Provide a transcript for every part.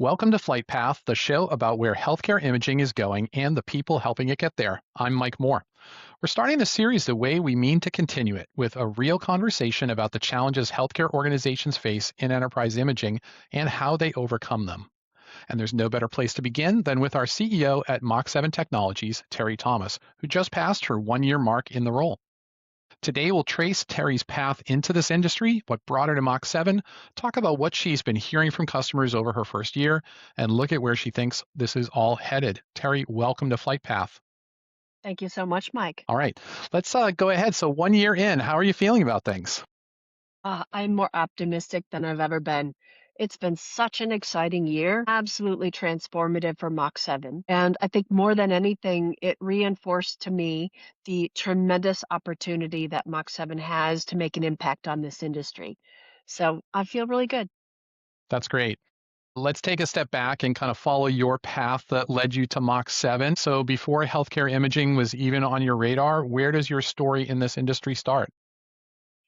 Welcome to Flight Path, the show about where healthcare imaging is going and the people helping it get there. I'm Mike Moore. We're starting the series the way we mean to continue it, with a real conversation about the challenges healthcare organizations face in enterprise imaging and how they overcome them. And there's no better place to begin than with our CEO at Mach7 Technologies, Teri Thomas, who just passed her 1 year mark in the role. Today, we'll trace Teri's path into this industry, what brought her to Mach7, talk about what she's been hearing from customers over her first year, and look at where she thinks this is all headed. Teri, welcome to Flight Path. Thank you so much, Mike. All right, let's go ahead. So, 1 year in, how are you feeling about things? I'm more optimistic than I've ever been. It's been such an exciting year, absolutely transformative for Mach 7. And I think more than anything, it reinforced to me the tremendous opportunity that Mach 7 has to make an impact on this industry. So I feel really good. That's great. Let's take a step back and kind of follow your path that led you to Mach 7. So, before healthcare imaging was even on your radar, where does your story in this industry start?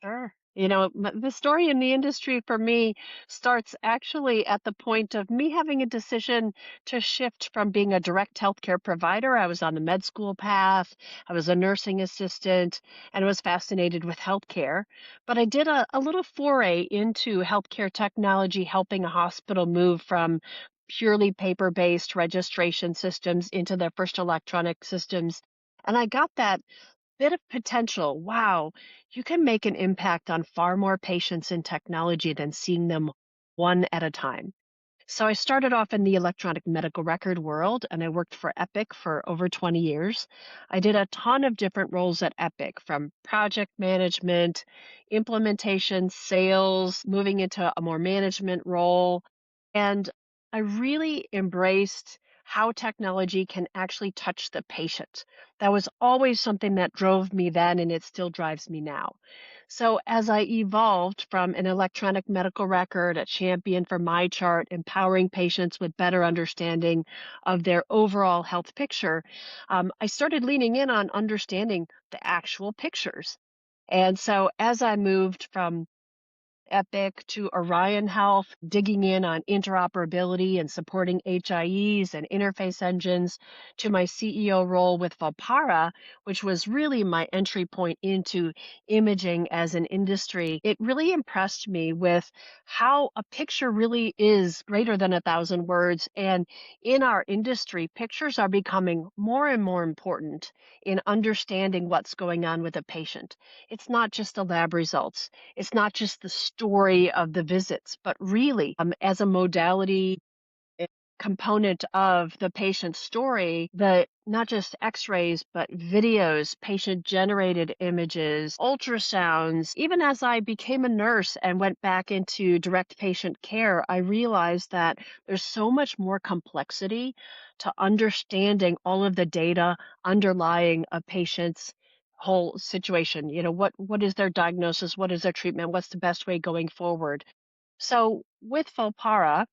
Sure. The story in the industry for me starts actually at the point of me having a decision to shift from being a direct healthcare provider. I was on the med school path, I was a nursing assistant, and was fascinated with healthcare. But I did a little foray into healthcare technology, helping a hospital move from purely paper based registration systems into their first electronic systems. And I got that bit of potential. Wow, you can make an impact on far more patients in technology than seeing them one at a time. So I started off in the electronic medical record world and I worked for Epic for over 20 years. I did a ton of different roles at Epic, from project management, implementation, sales, moving into a more management role. And I really embraced how technology can actually touch the patient. That was always something that drove me then, and it still drives me now. So, as I evolved from an electronic medical record, a champion for my chart, empowering patients with better understanding of their overall health picture, I started leaning in on understanding the actual pictures. And so, as I moved from Epic to Orion Health, digging in on interoperability and supporting HIEs and interface engines, to my CEO role with Volpara, which was really my entry point into imaging as an industry. It really impressed me with how a picture really is greater than 1,000 words. And in our industry, pictures are becoming more and more important in understanding what's going on with a patient. It's not just the lab results. It's not just the story of the visits, but really, as a modality eh, component of the patient's story, the not just x-rays, but videos, patient-generated images, ultrasounds. Even as I became a nurse and went back into direct patient care, I realized that there's so much more complexity to understanding all of the data underlying a patient's whole situation. What is their diagnosis? What is their treatment? What's the best way going forward? So with Volpara,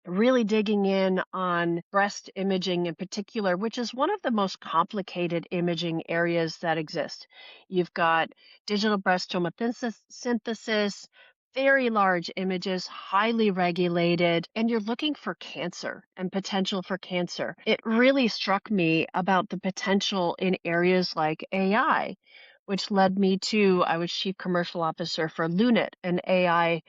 really digging in on breast imaging in particular, which is one of the most complicated imaging areas that exist. You've got digital breast tomosynthesis, very large images, highly regulated, and you're looking for cancer and potential for cancer. It really struck me about the potential in areas like AI, which led me to, I was chief commercial officer for Lunit, an AI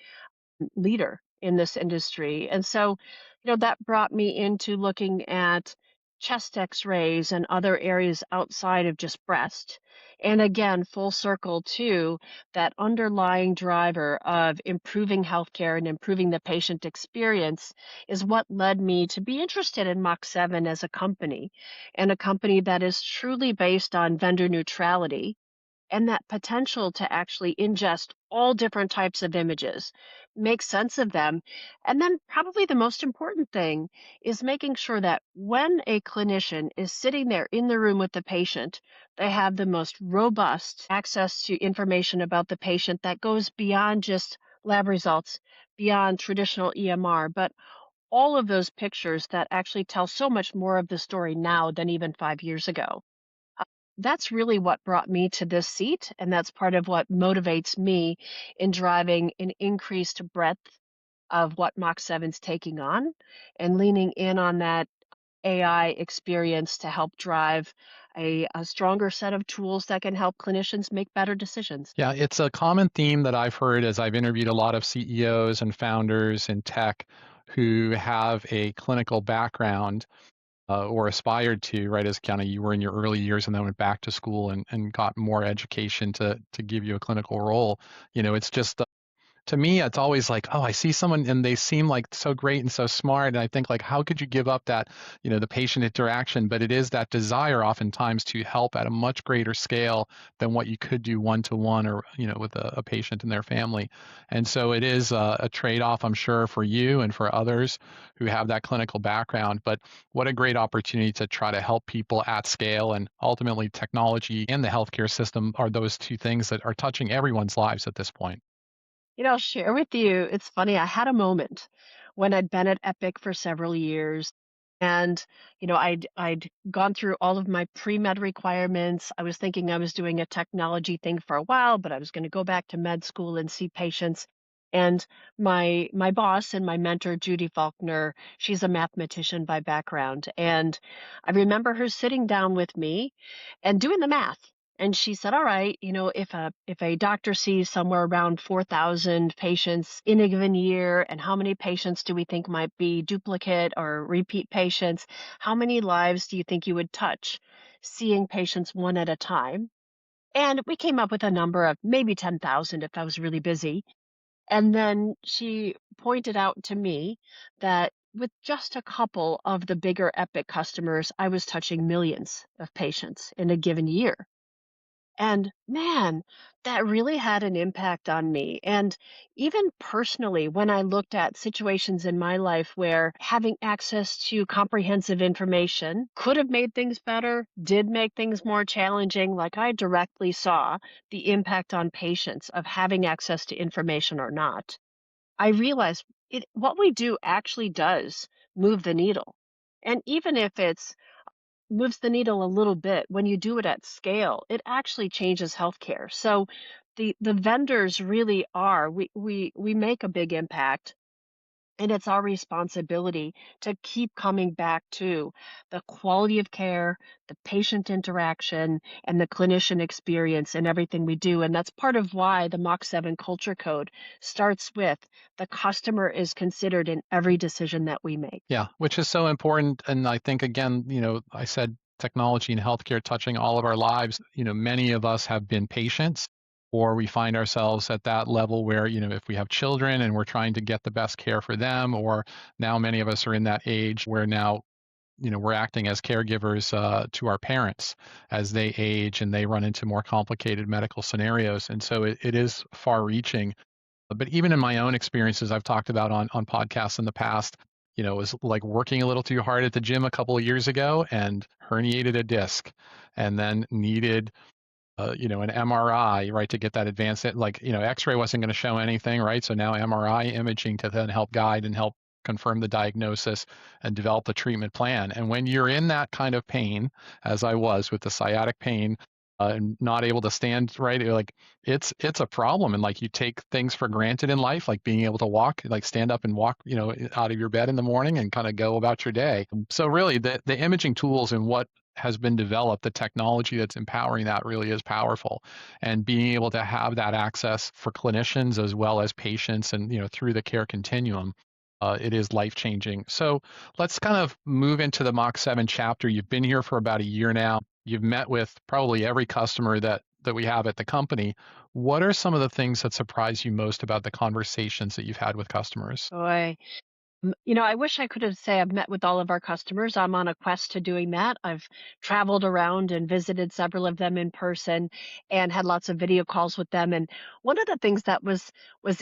leader in this industry. And so, that brought me into looking at chest x-rays and other areas outside of just breast. And again, full circle to that underlying driver of improving healthcare and improving the patient experience is what led me to be interested in Mach 7 as a company, and a company that is truly based on vendor neutrality and that potential to actually ingest all different types of images, make sense of them. And then, probably the most important thing is making sure that when a clinician is sitting there in the room with the patient, they have the most robust access to information about the patient that goes beyond just lab results, beyond traditional EMR, but all of those pictures that actually tell so much more of the story now than even 5 years ago. That's really what brought me to this seat, and that's part of what motivates me in driving an increased breadth of what Mach 7's taking on and leaning in on that AI experience to help drive a stronger set of tools that can help clinicians make better decisions. Yeah, it's a common theme that I've heard as I've interviewed a lot of CEOs and founders in tech who have a clinical background or aspired to, right, as kind of you were in your early years and then went back to school and got more education to give you a clinical role. It's just to me, it's always like, oh, I see someone and they seem like so great and so smart. And I think like, how could you give up that, the patient interaction? But it is that desire oftentimes to help at a much greater scale than what you could do one to one or, with a patient and their family. And so it is a trade-off, I'm sure, for you and for others who have that clinical background. But what a great opportunity to try to help people at scale. And ultimately, technology and the healthcare system are those two things that are touching everyone's lives at this point. I'll share with you, it's funny, I had a moment when I'd been at Epic for several years and, I'd gone through all of my pre-med requirements. I was thinking I was doing a technology thing for a while, but I was going to go back to med school and see patients. And my boss and my mentor, Judy Faulkner, she's a mathematician by background. And I remember her sitting down with me and doing the math. And she said, "All right, if a doctor sees somewhere around 4,000 patients in a given year, and how many patients do we think might be duplicate or repeat patients? How many lives do you think you would touch seeing patients one at a time?" And we came up with a number of maybe 10,000 if I was really busy. And then she pointed out to me that with just a couple of the bigger Epic customers, I was touching millions of patients in a given year. And man, that really had an impact on me. And even personally, when I looked at situations in my life where having access to comprehensive information could have made things better, did make things more challenging, like I directly saw the impact on patients of having access to information or not. I realized what we do actually does move the needle. And even if it's moves the needle a little bit, when you do it at scale, it actually changes healthcare. So the vendors really are we make a big impact, and it's our responsibility to keep coming back to the quality of care, the patient interaction, and the clinician experience in everything we do. And that's part of why the Mach 7 culture code starts with the customer is considered in every decision that we make. Yeah, which is so important. And I think, again, I said technology and healthcare touching all of our lives. Many of us have been patients, or we find ourselves at that level where, if we have children and we're trying to get the best care for them, or now many of us are in that age where now, we're acting as caregivers to our parents as they age and they run into more complicated medical scenarios. And so it is far reaching. But even in my own experiences, I've talked about on podcasts in the past, it was like working a little too hard at the gym a couple of years ago and herniated a disc and then needed, an MRI, right, to get that advanced, like, X-ray wasn't going to show anything, right? So now MRI imaging to then help guide and help confirm the diagnosis and develop the treatment plan. And when you're in that kind of pain, as I was with the sciatic pain, and not able to stand right, you're like it's a problem, and like you take things for granted in life, like being able to walk, like stand up and walk, out of your bed in the morning and kind of go about your day. So really, the imaging tools and what has been developed, the technology that's empowering that really is powerful, and being able to have that access for clinicians as well as patients, and through the care continuum. It is life changing. So let's kind of move into the Mach 7 chapter. You've been here for about a year now. You've met with probably every customer that we have at the company. What are some of the things that surprise you most about the conversations that you've had with customers? Boy, I wish I could have say I've met with all of our customers. I'm on a quest to doing that. I've traveled around and visited several of them in person and had lots of video calls with them. And one of the things that was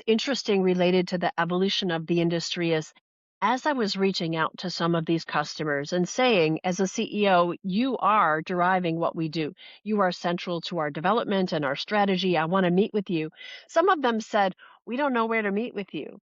interesting related to the evolution of the industry is as I was reaching out to some of these customers and saying, as a CEO, you are deriving what we do. You are central to our development and our strategy. I want to meet with you. Some of them said, we don't know where to meet with you.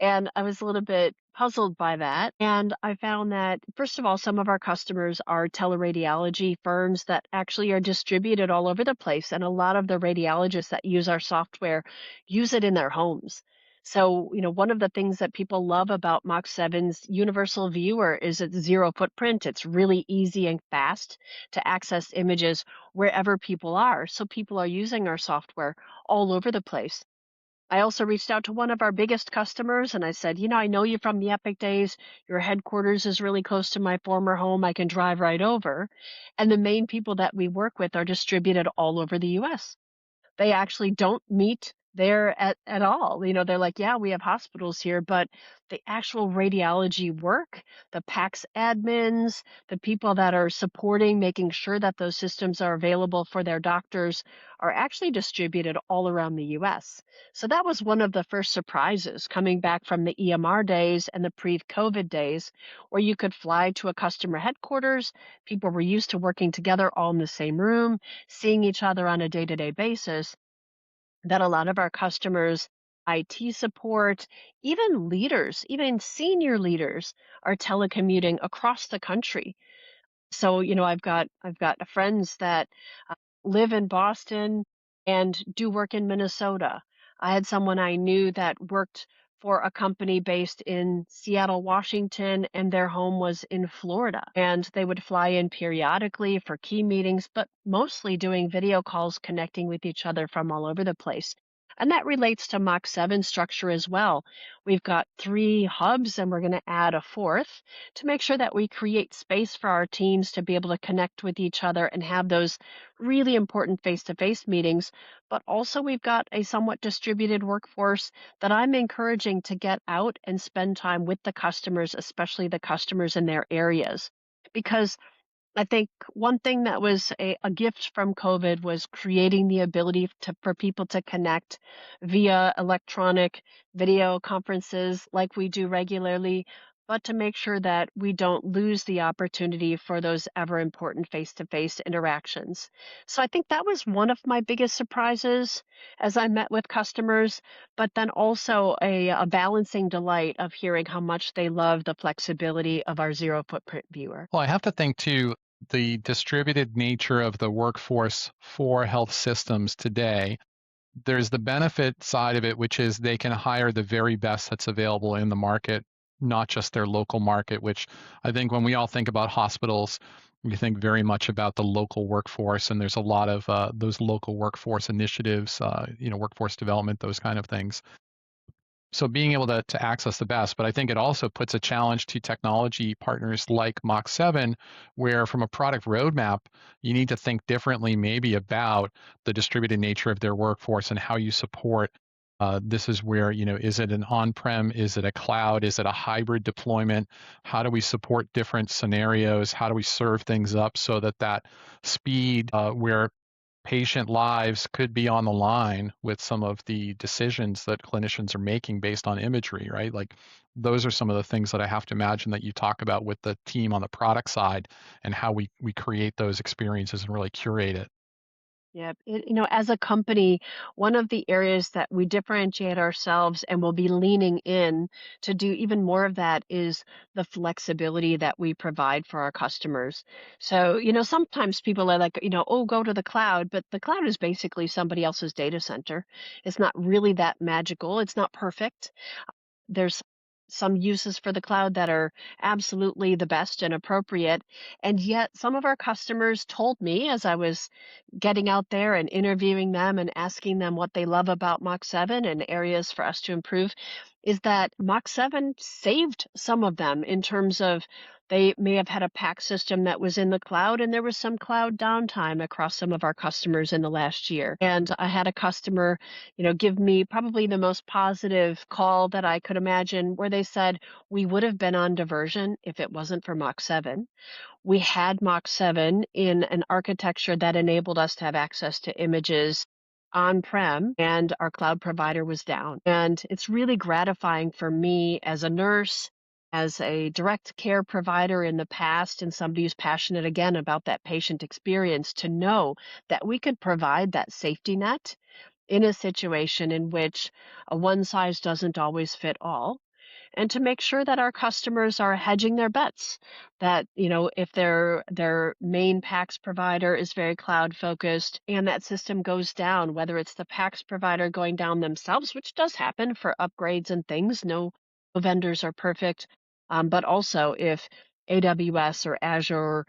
And I was a little bit puzzled by that. And I found that, first of all, some of our customers are teleradiology firms that actually are distributed all over the place. And a lot of the radiologists that use our software use it in their homes. So, one of the things that people love about Mach 7's universal viewer is it's zero footprint. It's really easy and fast to access images wherever people are. So people are using our software all over the place. I also reached out to one of our biggest customers and I said, I know you from the Epic days. Your headquarters is really close to my former home. I can drive right over. And the main people that we work with are distributed all over the US. They actually don't meet there at all. They're like, "Yeah, we have hospitals here," but the actual radiology work, the PACS admins, the people that are supporting making sure that those systems are available for their doctors are actually distributed all around the US. So that was one of the first surprises coming back from the EMR days and the pre-COVID days where you could fly to a customer headquarters, people were used to working together all in the same room, seeing each other on a day-to-day basis, that a lot of our customers, IT support, even leaders, even senior leaders are telecommuting across the country. So, I've got friends that live in Boston and do work in Minnesota. I had someone I knew that worked for a company based in Seattle, Washington, and their home was in Florida. And they would fly in periodically for key meetings, but mostly doing video calls, connecting with each other from all over the place. And that relates to Mach 7 structure as well. We've got three hubs, and we're going to add a fourth to make sure that we create space for our teams to be able to connect with each other and have those really important face to face meetings. But also, we've got a somewhat distributed workforce that I'm encouraging to get out and spend time with the customers, especially the customers in their areas. Because I think one thing that was a gift from COVID was creating the ability for people to connect via electronic video conferences like we do regularly, but to make sure that we don't lose the opportunity for those ever important face to face interactions. So I think that was one of my biggest surprises as I met with customers, but then also a balancing delight of hearing how much they love the flexibility of our zero footprint viewer. Well, I have to think too, the distributed nature of the workforce for health systems today. There's the benefit side of it, which is they can hire the very best that's available in the market, not just their local market, which I think when we all think about hospitals, we think very much about the local workforce, and there's a lot of those local workforce initiatives, workforce development, those kind of things. So being able to access the best, but I think it also puts a challenge to technology partners like Mach 7, where from a product roadmap, you need to think differently maybe about the distributed nature of their workforce and how you support. This is where, is it an on-prem? Is it a cloud? Is it a hybrid deployment? How do we support different scenarios? How do we serve things up so that speed, where patient lives could be on the line with some of the decisions that clinicians are making based on imagery, right? Like those are some of the things that I have to imagine that you talk about with the team on the product side and how we create those experiences and really curate it. Yeah, as a company, one of the areas that we differentiate ourselves and will be leaning in to do even more of that is the flexibility that we provide for our customers. So, sometimes people are like, oh, go to the cloud, but the cloud is basically somebody else's data center. It's not really that magical. It's not perfect. There's some uses for the cloud that are absolutely the best and appropriate. And yet, some of our customers told me as I was getting out there and interviewing them and asking them what they love about Mach 7 and areas for us to improve is that Mach 7 saved some of them in terms of they may have had a pack system that was in the cloud and there was some cloud downtime across some of our customers in the last year. And I had a customer give me probably the most positive call that I could imagine, where they said, we would have been on diversion if it wasn't for Mach 7. We had Mach 7 in an architecture that enabled us to have access to images on-prem, and our cloud provider was down. And it's really gratifying for me as a nurse, as a direct care provider in the past, and somebody who's passionate again about that patient experience, to know that we could provide that safety net in a situation in which a one size doesn't always fit all. and to make sure that our customers are hedging their bets. That, if their main PACS provider is very cloud focused and that system goes down, whether it's the PACS provider going down themselves, which does happen for upgrades and things, no vendors are perfect. But also if AWS or Azure,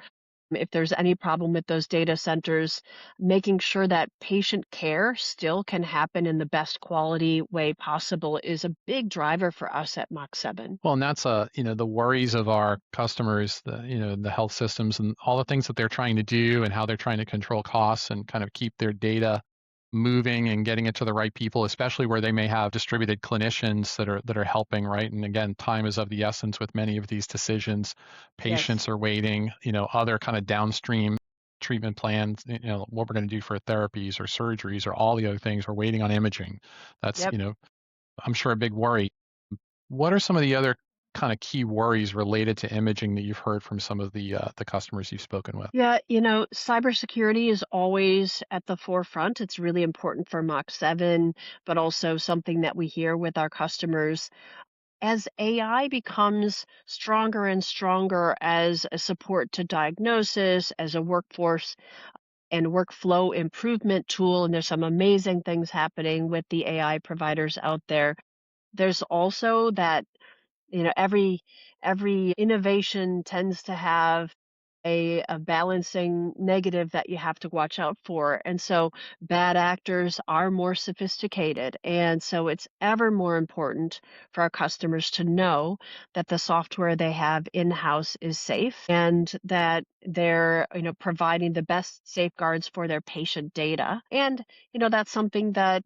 if there's any problem with those data centers, making sure that patient care still can happen in the best quality way possible is a big driver for us at Mach 7. Well, and that's the worries of our customers, the health systems and all the things that they're trying to do and how they're trying to control costs and kind of keep their data moving and getting it to the right people, especially where they may have distributed clinicians that are helping, right? And again, time is of the essence with many of these decisions. Yes. Patients are waiting, other kind of downstream treatment plans, what we're going to do for therapies or surgeries or all the other things. We're waiting on imaging. That's, Yep. I'm sure a big worry. What are some of the other kind of key worries related to imaging that you've heard from some of the customers you've spoken with? Yeah, cybersecurity is always at the forefront. It's really important for Mach 7, but also something that we hear with our customers. As AI becomes stronger and stronger as a support to diagnosis, as a workforce and workflow improvement tool, and there's some amazing things happening with the AI providers out there. There's also that, every innovation tends to have a balancing negative that you have to watch out for. And so bad actors are more sophisticated. And so it's ever more important for our customers to know that the software they have in-house is safe and that they're, providing the best safeguards for their patient data. And, that's something that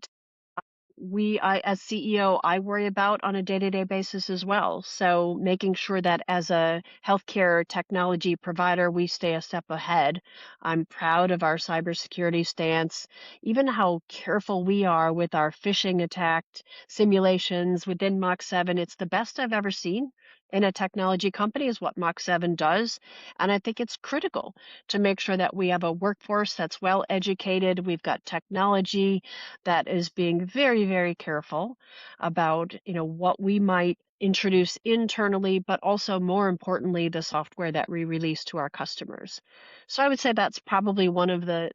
as CEO, I worry about on a day-to-day basis as well. So making sure that as a healthcare technology provider, we stay a step ahead. I'm proud of our cybersecurity stance, even how careful we are with our phishing attack simulations within Mach 7. It's the best I've ever seen in a technology company is what Mach 7 does. And I think it's critical to make sure that we have a workforce that's well educated. We've got technology that is being very, very careful about, what we might introduce internally, but also more importantly, the software that we release to our customers. So I would say that's probably one of the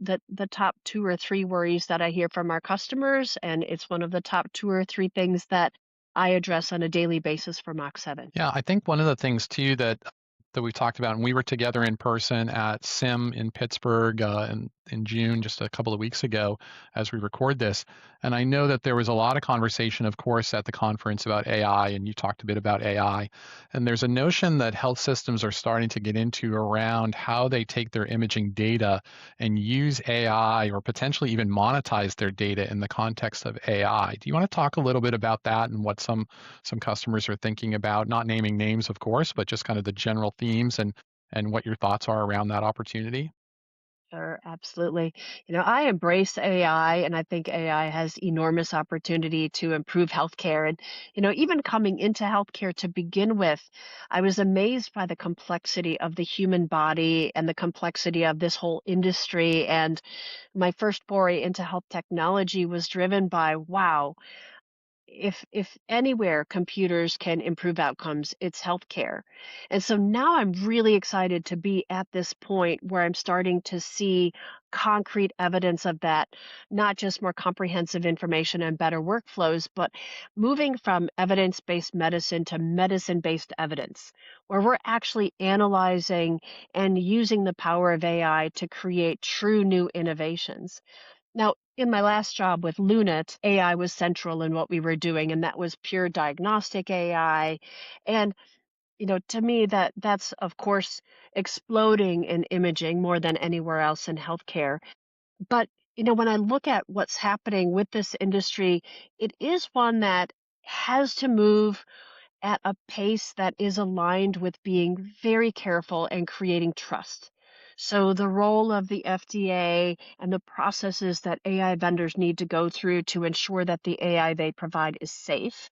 top two or three worries that I hear from our customers, and it's one of the top two or three things that I address on a daily basis for Mach 7. Yeah, I think one of the things too that we talked about, and we were together in person at SIM in Pittsburgh in June, just a couple of weeks ago, as we record this. And I know that there was a lot of conversation, of course, at the conference about AI, and you talked a bit about AI. And there's a notion that health systems are starting to get into around how they take their imaging data and use AI or potentially even monetize their data in the context of AI. Do you want to talk a little bit about that and what some customers are thinking about, not naming names, of course, but just kind of the general themes and what your thoughts are around that opportunity? Sure, absolutely. I embrace AI, and I think AI has enormous opportunity to improve healthcare. And, even coming into healthcare to begin with, I was amazed by the complexity of the human body and the complexity of this whole industry. And my first foray into health technology was driven by, wow, if anywhere computers can improve outcomes, it's healthcare. And so now I'm really excited to be at this point where I'm starting to see concrete evidence of that, not just more comprehensive information and better workflows, but moving from evidence-based medicine to medicine-based evidence, where we're actually analyzing and using the power of AI to create true new innovations. Now, in my last job with Lunit, AI was central in what we were doing, and that was pure diagnostic AI. And, to me, that's of course exploding in imaging more than anywhere else in healthcare. But, when I look at what's happening with this industry, it is one that has to move at a pace that is aligned with being very careful and creating trust. So the role of the FDA and the processes that AI vendors need to go through to ensure that the AI they provide is safe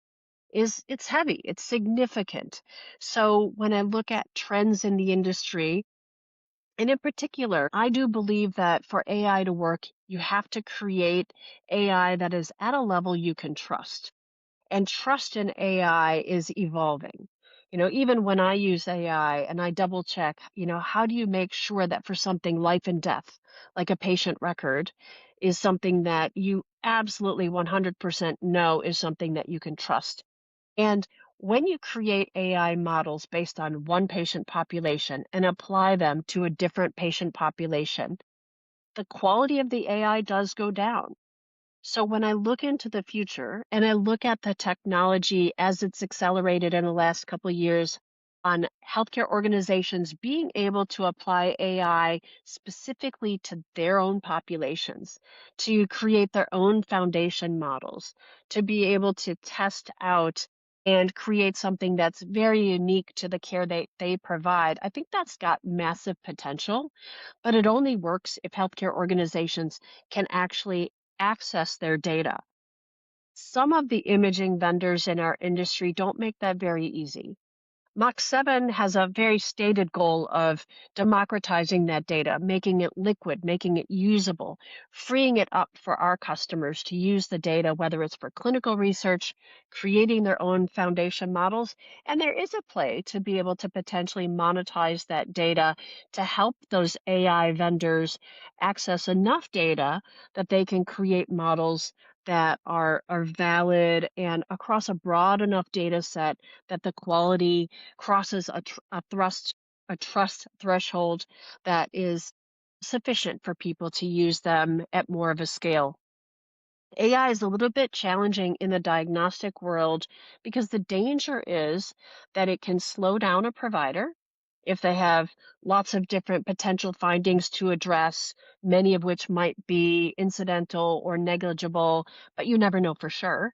it's heavy, it's significant. So when I look at trends in the industry, and in particular, I do believe that for AI to work, you have to create AI that is at a level you can trust. and trust in AI is evolving. Even when I use AI and I double check, how do you make sure that for something life and death, like a patient record, is something that you absolutely 100% know is something that you can trust? And when you create AI models based on one patient population and apply them to a different patient population, the quality of the AI does go down. So when I look into the future and I look at the technology as it's accelerated in the last couple of years on healthcare organizations being able to apply AI specifically to their own populations, to create their own foundation models, to be able to test out and create something that's very unique to the care they provide, I think that's got massive potential, but it only works if healthcare organizations can actually access their data. Some of the imaging vendors in our industry don't make that very easy. Mach7 has a very stated goal of democratizing that data, making it liquid, making it usable, freeing it up for our customers to use the data, whether it's for clinical research, creating their own foundation models. And there is a play to be able to potentially monetize that data to help those AI vendors access enough data that they can create models that are valid and across a broad enough data set that the quality crosses a trust threshold that is sufficient for people to use them at more of a scale. AI is a little bit challenging in the diagnostic world because the danger is that it can slow down a provider if they have lots of different potential findings to address, many of which might be incidental or negligible, but you never know for sure.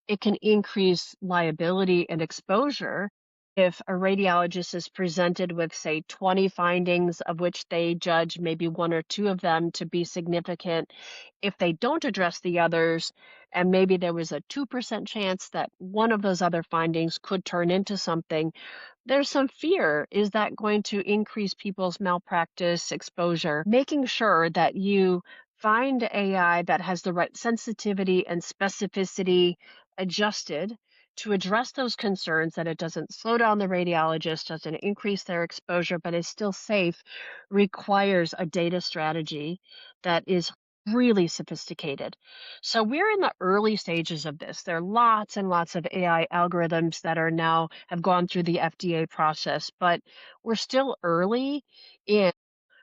It can increase liability and exposure if a radiologist is presented with, say, 20 findings, of which they judge maybe one or two of them to be significant. If they don't address the others, and maybe there was a 2% chance that one of those other findings could turn into something, there's some fear. Is that going to increase people's malpractice exposure? Making sure that you find AI that has the right sensitivity and specificity adjusted to address those concerns, that it doesn't slow down the radiologist, doesn't increase their exposure, but is still safe, requires a data strategy that is really sophisticated. So we're in the early stages of this. There are lots and lots of AI algorithms that are now have gone through the FDA process, but we're still early in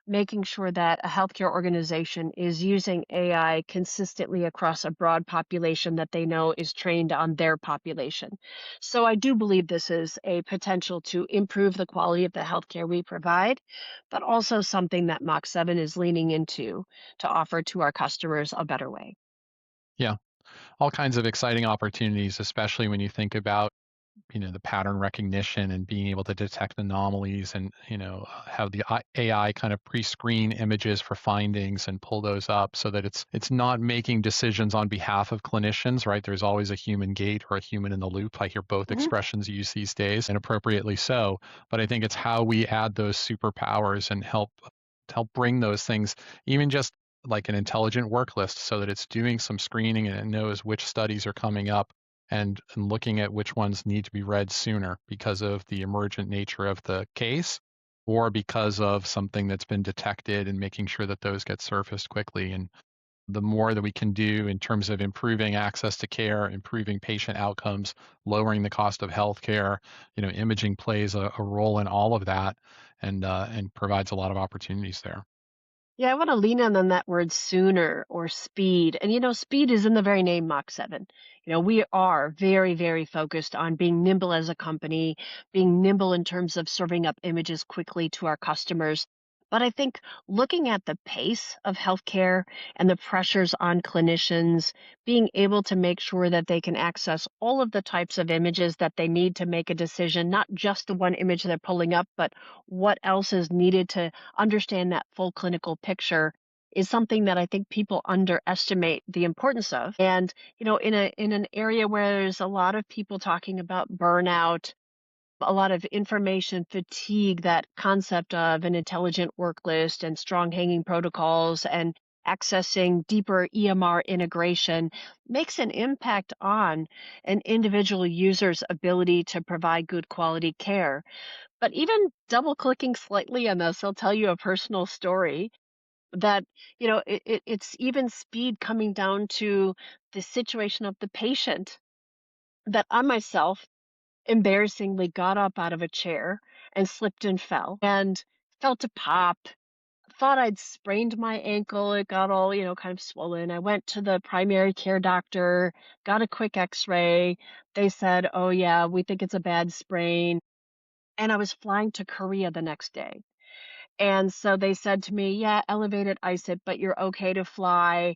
making sure that a healthcare organization is using AI consistently across a broad population that they know is trained on their population. So I do believe this is a potential to improve the quality of the healthcare we provide, but also something that Mach 7 is leaning into to offer to our customers a better way. Yeah, all kinds of exciting opportunities, especially when you think about the pattern recognition and being able to detect anomalies and have the AI kind of pre-screen images for findings and pull those up so that it's not making decisions on behalf of clinicians, right? There's always a human gate or a human in the loop. I hear both Mhm. expressions used these days, and appropriately so, but I think it's how we add those superpowers and help bring those things, even just like an intelligent work list, so that it's doing some screening and it knows which studies are coming up and looking at which ones need to be read sooner because of the emergent nature of the case or because of something that's been detected, and making sure that those get surfaced quickly. And the more that we can do in terms of improving access to care, improving patient outcomes, lowering the cost of healthcare, imaging plays a role in all of that, and provides a lot of opportunities there. Yeah, I want to lean in on that word sooner or speed. And speed is in the very name Mach 7. We are very, very focused on being nimble as a company, being nimble in terms of serving up images quickly to our customers. But I think looking at the pace of healthcare and the pressures on clinicians, being able to make sure that they can access all of the types of images that they need to make a decision, not just the one image they're pulling up, but what else is needed to understand that full clinical picture, is something that I think people underestimate the importance of. And, in an area where there's a lot of people talking about burnout, a lot of information fatigue, that concept of an intelligent work list and strong hanging protocols and accessing deeper EMR integration makes an impact on an individual user's ability to provide good quality care. But even double clicking slightly on this, I'll tell you a personal story that, it's even speed coming down to the situation of the patient that I myself embarrassingly got up out of a chair and slipped and fell and felt a pop. Thought I'd sprained my ankle. It got all, kind of swollen. I went to the primary care doctor, got a quick x-ray. They said, "Oh yeah, we think it's a bad sprain." And I was flying to Korea the next day. And so they said to me, "Yeah, elevated ISIP, but you're okay to fly.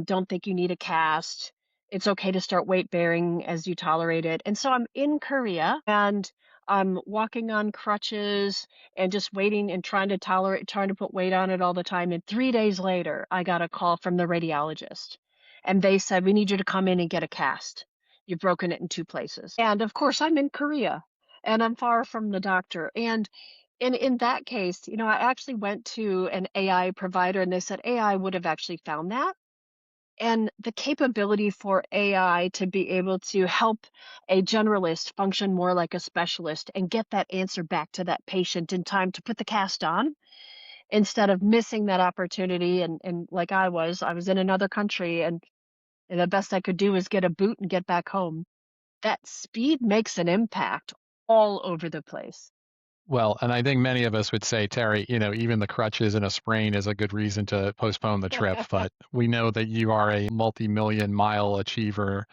Don't think you need a cast. It's okay to start weight bearing as you tolerate it." And so I'm in Korea and I'm walking on crutches and just waiting and trying to put weight on it all the time. And 3 days later, I got a call from the radiologist. And they said, "We need you to come in and get a cast. You've broken it in two places." And of course, I'm in Korea and I'm far from the doctor. And in that case, I actually went to an AI provider and they said AI would have actually found that. And the capability for AI to be able to help a generalist function more like a specialist and get that answer back to that patient in time to put the cast on instead of missing that opportunity. And like I was in another country and the best I could do was get a boot and get back home. That speed makes an impact all over the place. Well, and I think many of us would say, Terry, even the crutches and a sprain is a good reason to postpone the trip. But we know that you are a multi-million mile achiever,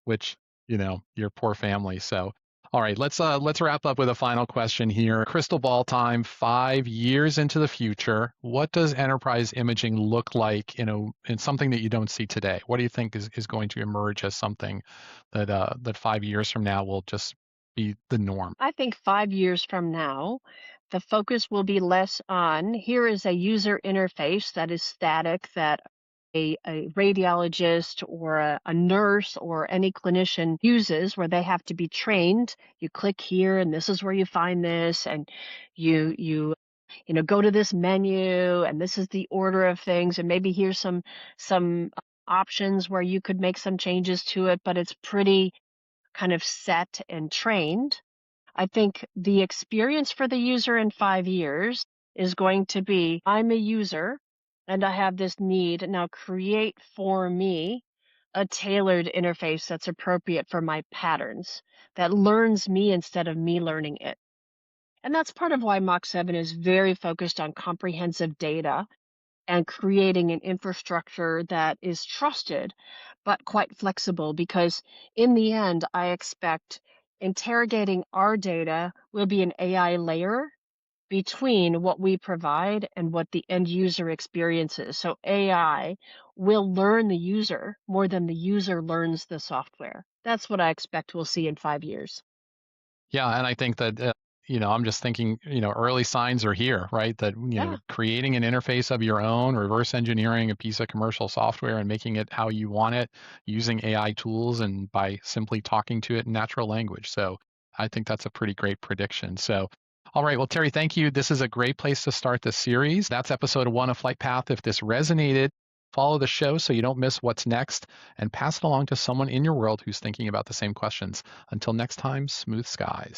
which, your poor family. So, all right, let's wrap up with a final question here. Crystal ball time, 5 years into the future. What does enterprise imaging look like, in something that you don't see today? What do you think is going to emerge as something that 5 years from now will just be the norm? I think 5 years from now, the focus will be less on here is a user interface that is static that a radiologist or a nurse or any clinician uses where they have to be trained. You click here and this is where you find this and you go to this menu and this is the order of things and maybe here's some options where you could make some changes to it, but it's pretty kind of set and trained. I think the experience for the user in 5 years is going to be I'm a user and I have this need. Now create for me a tailored interface that's appropriate for my patterns, that learns me instead of me learning it. And that's part of why Mach 7 is very focused on comprehensive data and creating an infrastructure that is trusted but quite flexible because in the end I expect interrogating our data will be an AI layer between what we provide and what the end user experiences. So AI will learn the user more than the user learns the software. That's what I expect we'll see in 5 years. Yeah, and I think that I'm just thinking, early signs are here, right? That Yeah. creating an interface of your own, reverse engineering a piece of commercial software and making it how you want it, using AI tools and by simply talking to it in natural language. So I think that's a pretty great prediction. So, all right, well, Terry, thank you. This is a great place to start the series. That's episode 1 of Flight Path. If this resonated, follow the show so you don't miss what's next, and pass it along to someone in your world who's thinking about the same questions. Until next time, smooth skies.